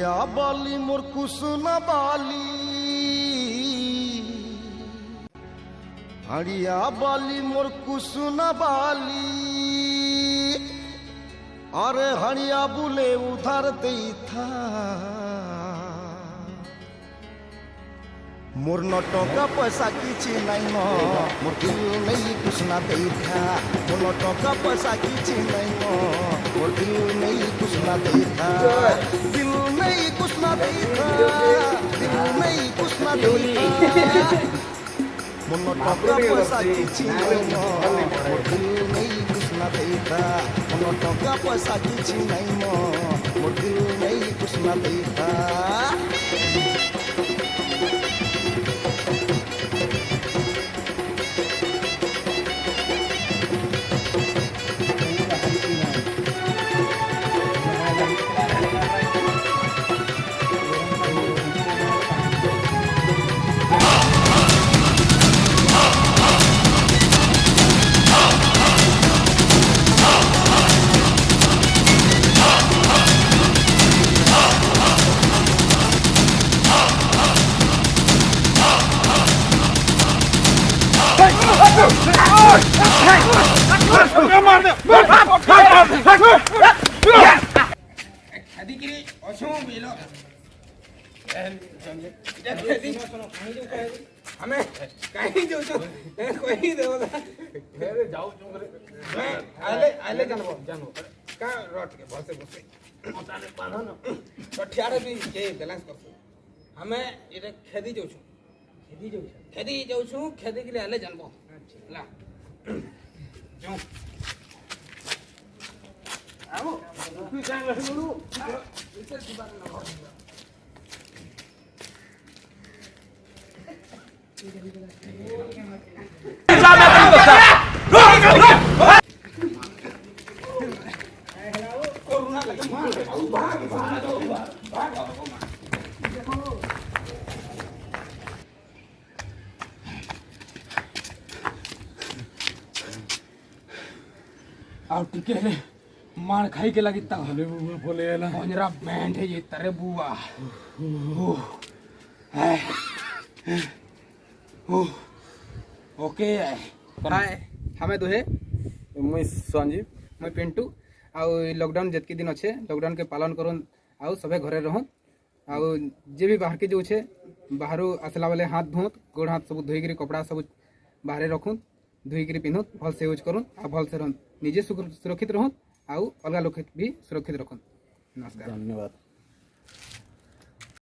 हड़िया बाली मोर कुसुना बाली, हड़िया बाली मोर कुसुना बाली, अरे हड़िया बुले उधार दे था मोर न टका पैसा किछि नहीं न मोर दिल नहीं कुछ ना दे था, मोर न टका पैसा किछि नहीं न मोर दिल नहीं कुछ ना दे था, दिल नहीं कुछ ना दे था, दिल नहीं कुछ ना दे था, मोर न टका पैसा किछि नहीं न मोर दिल नहीं कुछ ना दे था, मोर न टका पैसा किछि नहीं न मोर दिल नहीं कुछ ना दे था। हमें कहीं जो कोई दे मेरे जाओ मैं आले जानबो का रोट के बसे बसे मोटाने पानो न तो ठियारे भी के बैलेंस करसु हमें इरे खेती जो छु खेती के लिए आले जानबो ला जो आओ तू जान रहलु इसे दिबान न और टिके ले मार खाई के लगी तक हले बुआ बोले ना पंजरा बैंड है ये तरे बुआ ओके हाय हमें दुहे मुई संजीव मैं पिंटू आउ लॉकडाउन जतकी दिन अच्छे लॉकडाउन के पालन करन आउ सबे घरे रहन आउ जे भी बाहर के जो छे बाहर आसला वाले हाथ धोत गोड़ हाथ सब धोई कपड़ा सब बाहर रखुन धोई पिन्हुत भल से यूज करुन आ भल से रहन निजे सुरक्षित रहन आउ अलग लोग भी सुरक्षित रखन। नमस्कार, धन्यवाद।